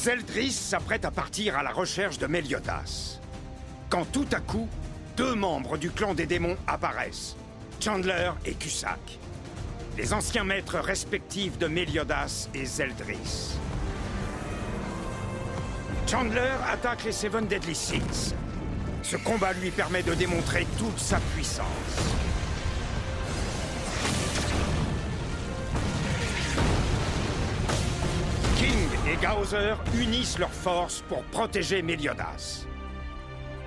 Zeldris s'apprête à partir à la recherche de Meliodas. Quand tout à coup, deux membres du clan des démons apparaissent, Chandler et Cusack, les anciens maîtres respectifs de Meliodas et Zeldris. Chandler attaque les Seven Deadly Sins. Ce combat lui permet de démontrer toute sa puissance. King et Gauser unissent leurs forces pour protéger Meliodas.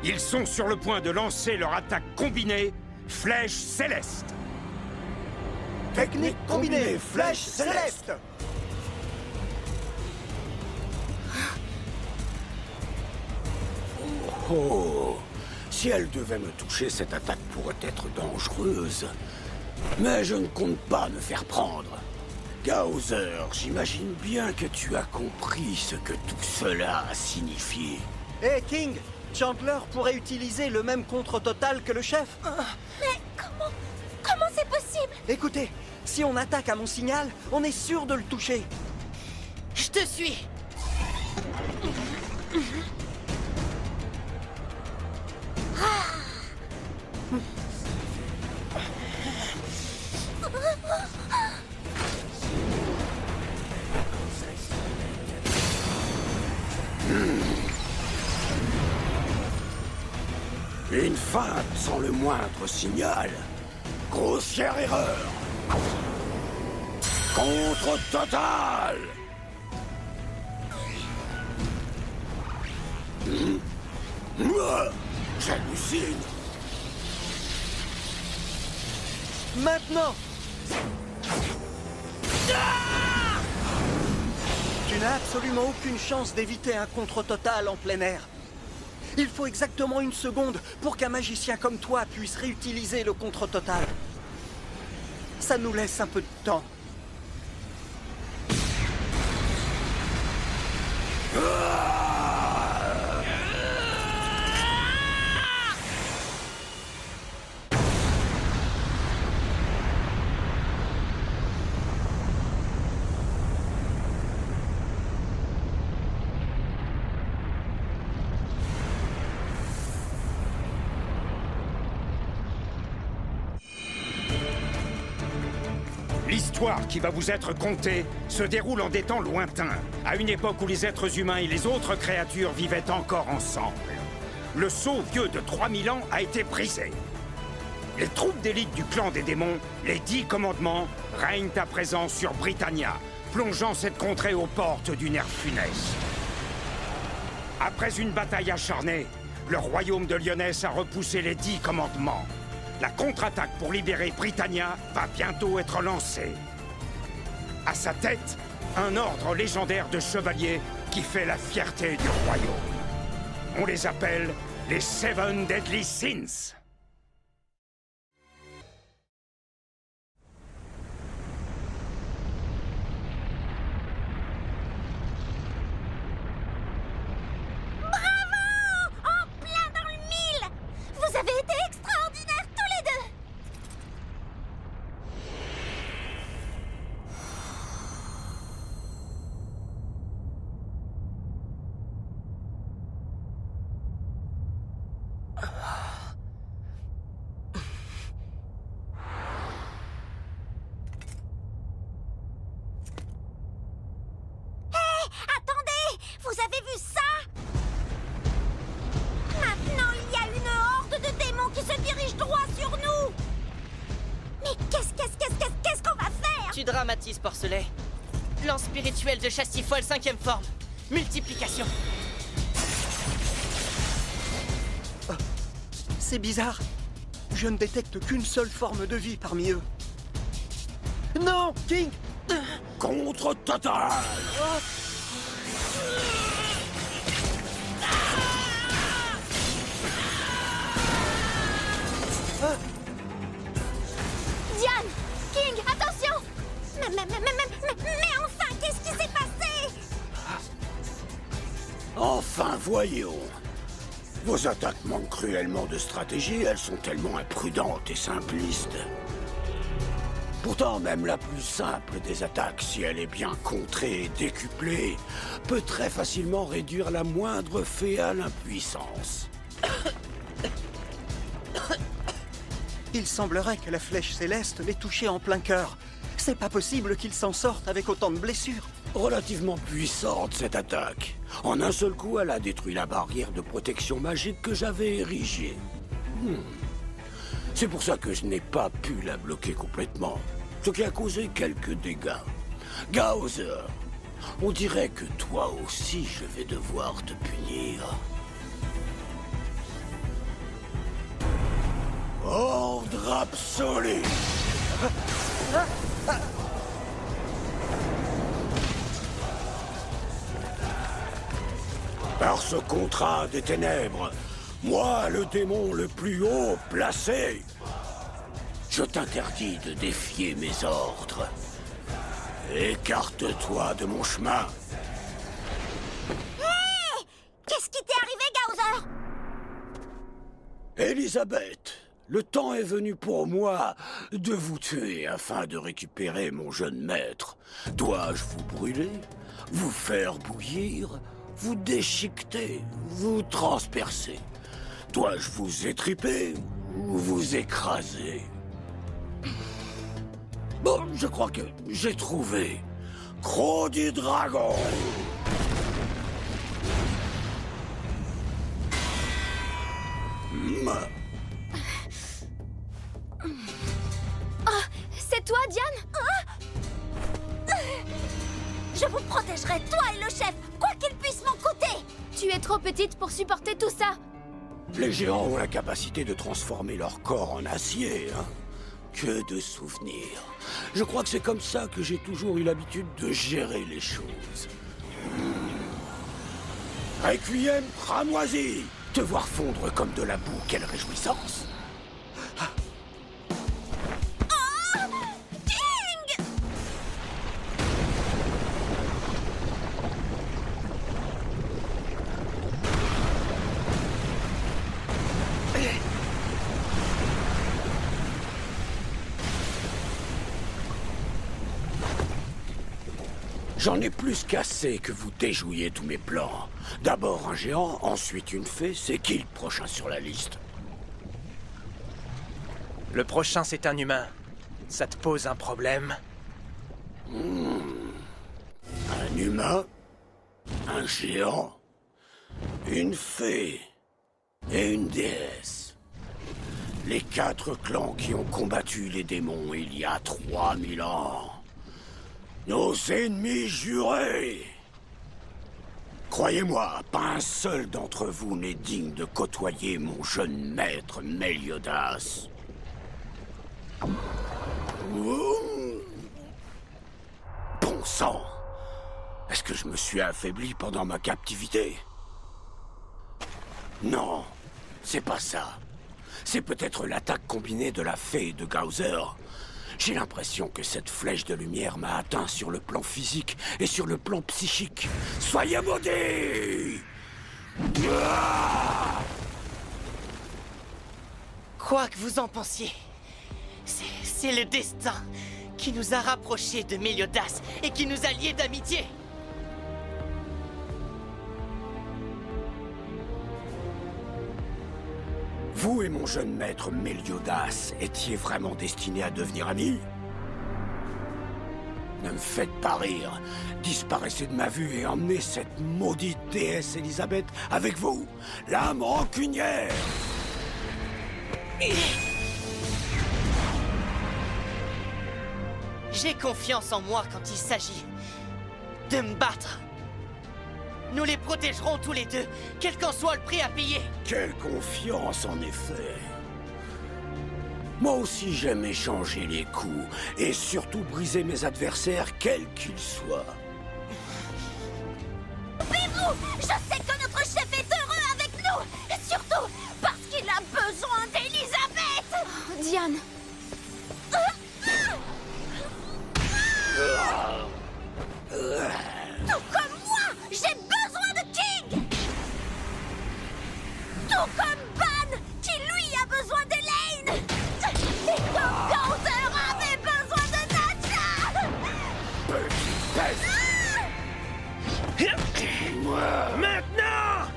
Ils sont sur le point de lancer leur attaque combinée, Flèche Céleste. Technique combinée, Flèche Céleste. Oh, si elle devait me toucher, cette attaque pourrait être dangereuse. Mais je ne compte pas me faire prendre. Gauser, j'imagine bien que tu as compris ce que tout cela a signifié. Hé, King, Chandler pourrait utiliser le même contre-total que le chef. Mais comment c'est possible? Écoutez, si on attaque à mon signal, on est sûr de le toucher. Je te suis. Une feinte sans le moindre signal. Grossière erreur. Contre total. J'hallucine. Maintenant! Tu n'as absolument aucune chance d'éviter un contre-total en plein air. Il faut exactement 1 seconde pour qu'un magicien comme toi puisse réutiliser le contre-total. Ça nous laisse un peu de temps. L'histoire qui va vous être contée se déroule en des temps lointains, à une époque où les êtres humains et les autres créatures vivaient encore ensemble. Le sceau vieux de 3000 ans a été brisé. Les troupes d'élite du clan des démons, les 10 commandements, règnent à présent sur Britannia, plongeant cette contrée aux portes d'une ère funeste. Après une bataille acharnée, le royaume de Lyonesse a repoussé les 10 commandements. La contre-attaque pour libérer Britannia va bientôt être lancée. À sa tête, un ordre légendaire de chevaliers qui fait la fierté du royaume. On les appelle les Seven Deadly Sins. Vous avez été extraordinaires tous les deux! Hé! Attendez! Vous avez vu ça? Maintenant, il y a une horde de démons qui se dirige droit sur nous! Mais qu'est-ce qu'on va faire? Tu dramatises, Porcelet. Lance spirituelle de Chastifol 5e forme. Multiplication. C'est bizarre. Je ne détecte qu'une seule forme de vie parmi eux. Non, King! Contre total. Diane! King, attention! Mais enfin, qu'est-ce qui s'est passé? Enfin, voyons. Vos attaques manquent cruellement de stratégie, elles sont tellement imprudentes et simplistes. Pourtant, même la plus simple des attaques, si elle est bien contrée et décuplée, peut très facilement réduire la moindre fée à l'impuissance. Il semblerait que la flèche céleste l'ait touché en plein cœur. C'est pas possible qu'il s'en sorte avec autant de blessures. Relativement puissante, cette attaque. En un seul coup, elle a détruit la barrière de protection magique que j'avais érigée. C'est pour ça que je n'ai pas pu la bloquer complètement, ce qui a causé quelques dégâts. Gaozer, on dirait que toi aussi je vais devoir te punir. Ordre absolu! Par ce contrat des ténèbres, moi, le démon le plus haut placé, je t'interdis de défier mes ordres. Écarte-toi de mon chemin. Hé! Qu'est-ce qui t'est arrivé, Gaozer? Elisabeth, le temps est venu pour moi de vous tuer afin de récupérer mon jeune maître. Dois-je vous brûler, vous faire bouillir, vous déchiqueter, vous transpercer? Dois-je vous étriper ou vous écraser? Bon, je crois que j'ai trouvé. Croc du dragon. C'est toi, Diane? Je vous protégerai, toi et le chef, quoi qu'il puisse m'en coûter! Tu es trop petite pour supporter tout ça. Les géants ont la capacité de transformer leur corps en acier, hein? Que de souvenirs. Je crois que c'est comme ça que j'ai toujours eu l'habitude de gérer les choses. Requiem cramoisi! Te voir fondre comme de la boue, quelle réjouissance! King! J'en ai plus qu'assez que vous déjouiez tous mes plans. D'abord un géant, ensuite une fée, c'est qui le prochain sur la liste? Le prochain, c'est un humain. Ça te pose un problème? Un humain? Un géant? Une fée? Et une déesse? Les 4 clans qui ont combattu les démons il y a 3000 ans. Nos ennemis jurés! Croyez-moi, pas un seul d'entre vous n'est digne de côtoyer mon jeune maître Meliodas. Bon sang! Est-ce que je me suis affaibli pendant ma captivité? Non, c'est pas ça. C'est peut-être l'attaque combinée de la fée et de Gaozer. J'ai l'impression que cette flèche de lumière m'a atteint sur le plan physique et sur le plan psychique. Soyez maudits! Quoi que vous en pensiez, c'est le destin qui nous a rapprochés de Meliodas et qui nous a liés d'amitié. Vous et mon jeune maître Meliodas étiez vraiment destinés à devenir amis? Ne me faites pas rire. Disparaissez de ma vue et emmenez cette maudite déesse Elisabeth avec vous. L'âme rancunière! J'ai confiance en moi quand il s'agit de me battre. Nous les protégerons tous les deux, quel qu'en soit le prix à payer. Quelle confiance, en effet. Moi aussi, j'aime échanger les coups, et surtout briser mes adversaires, quels qu'ils soient. Vous, je sais que notre chef est heureux avec nous, et surtout parce qu'il a besoin d'Elisabeth. Diane, Tout comme moi, j'ai besoin de King. Tout comme Ban, qui lui a besoin d'Elaine. Et comme Gaozer avait besoin de Maintenant!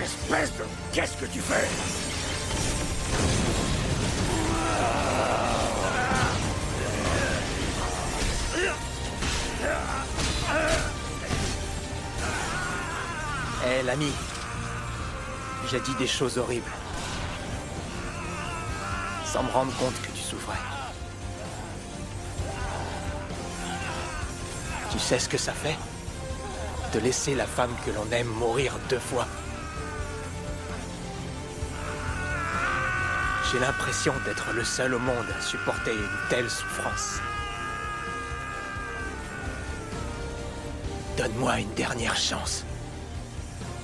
Espèce de... Qu'est-ce que tu fais? Hé, l'ami. J'ai dit des choses horribles. Sans me rendre compte que tu souffrais. Tu sais ce que ça fait? De laisser la femme que l'on aime mourir 2 fois. J'ai l'impression d'être le seul au monde à supporter une telle souffrance. Donne-moi une dernière chance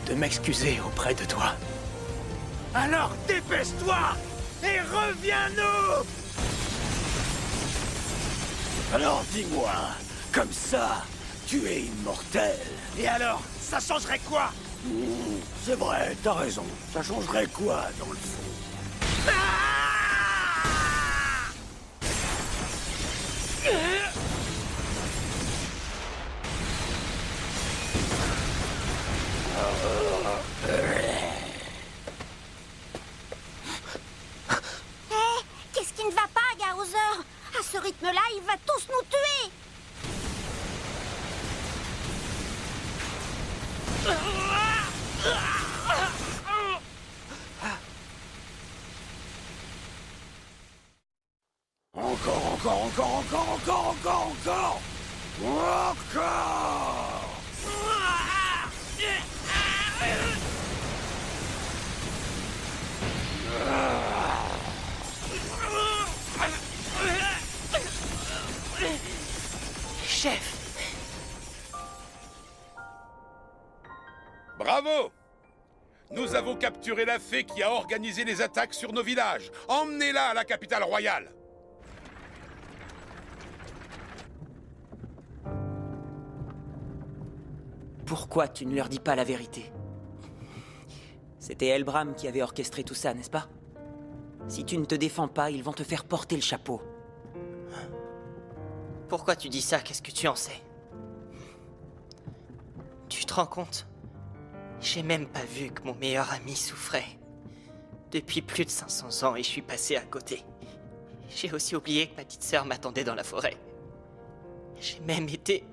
de m'excuser auprès de toi. Alors dépêche-toi et reviens-nous! Alors dis-moi, comme ça, tu es immortel. Et alors, ça changerait quoi? C'est vrai, t'as raison. Ça changerait quoi, dans le fond? Qu'est-ce qui ne va pas, Gaozer? À ce rythme-là, il va tous nous tuer! Encore! Chef! Bravo! Nous avons capturé la fée qui a organisé les attaques sur nos villages. Emmenez-la à la capitale royale. Pourquoi tu ne leur dis pas la vérité? C'était Elbram qui avait orchestré tout ça, n'est-ce pas? Si tu ne te défends pas, ils vont te faire porter le chapeau. Pourquoi tu dis ça? Qu'est-ce que tu en sais? Tu te rends compte? J'ai même pas vu que mon meilleur ami souffrait. Depuis plus de 500 ans et je suis passé à côté. J'ai aussi oublié que ma petite sœur m'attendait dans la forêt. J'ai même été...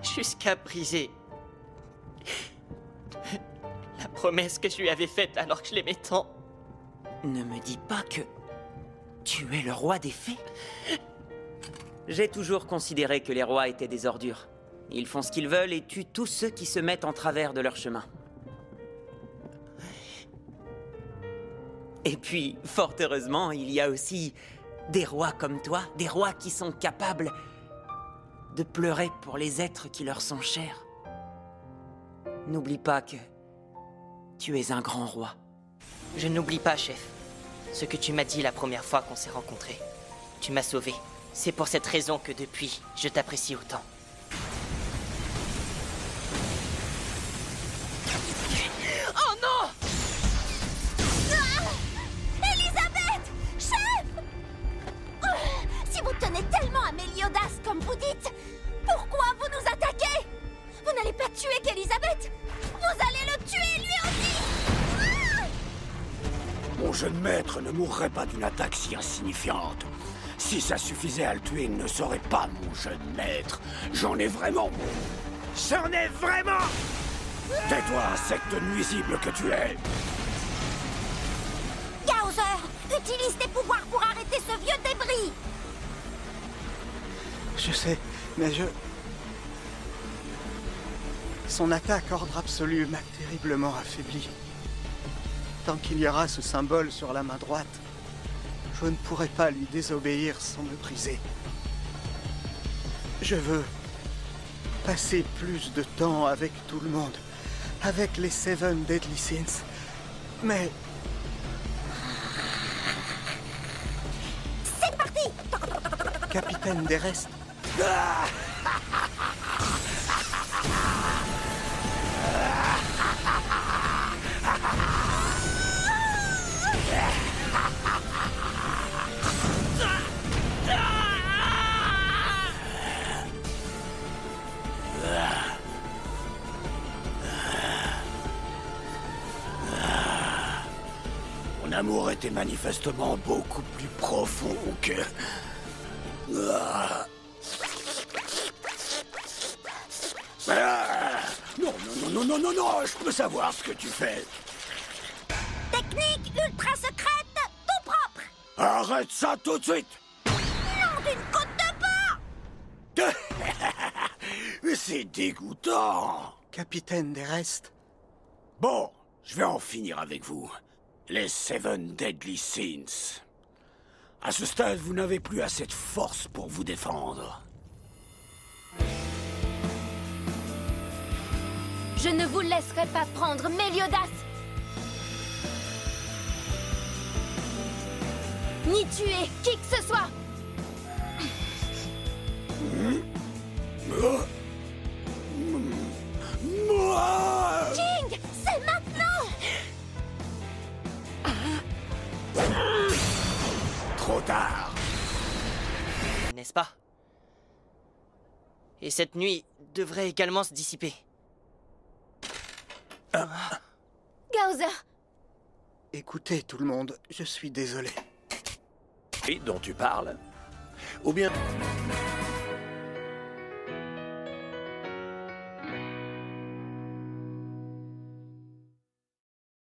jusqu'à briser... la promesse que je lui avais faite alors que je l'aimais tant. Ne me dis pas que... tu es le roi des fées? J'ai toujours considéré que les rois étaient des ordures. Ils font ce qu'ils veulent et tuent tous ceux qui se mettent en travers de leur chemin. Et puis, fort heureusement, il y a aussi des rois comme toi, des rois qui sont capables de pleurer pour les êtres qui leur sont chers. N'oublie pas que tu es un grand roi. Je n'oublie pas, chef. Ce que tu m'as dit la première fois qu'on s'est rencontrés. Tu m'as sauvé. C'est pour cette raison que depuis, je t'apprécie autant. Oh non! Elisabeth! Chef! Si vous tenez tellement à Méliodas comme vous dites, pourquoi vous nous attaquez? Vous n'allez pas tuer qu'Elisabeth! Vous allez le tuer lui aussi! Mon jeune maître ne mourrait pas d'une attaque si insignifiante. Si ça suffisait à le tuer, il ne serait pas mon jeune maître. J'en ai vraiment... J'en ai vraiment! Tais-toi, insecte nuisible que tu es! Gaozer, utilise tes pouvoirs pour arrêter ce vieux débris! Je sais, mais son attaque ordre absolu m'a terriblement affaibli. Tant qu'il y aura ce symbole sur la main droite, je ne pourrai pas lui désobéir sans me briser. Je veux passer plus de temps avec tout le monde, avec les Seven Deadly Sins, mais... C'est parti! Capitaine des restes. amour était manifestement beaucoup plus profond que... Ah. Ah. Non, non, non, non, non, non, je peux savoir ce que tu fais. Technique ultra secrète, tout propre. Arrête ça tout de suite. Nom d'une côte de porc. C'est dégoûtant. Capitaine des restes. Bon, je vais en finir avec vous. Les Seven Deadly Sins. À ce stade, vous n'avez plus assez de force pour vous défendre. Je ne vous laisserai pas prendre Méliodas! Ni tuer qui que ce soit! King, c'est maintenant. Trop tard. N'est-ce pas? Et cette nuit devrait également se dissiper. Gauser! Écoutez tout le monde, je suis désolé. Et dont tu parles? Ou bien...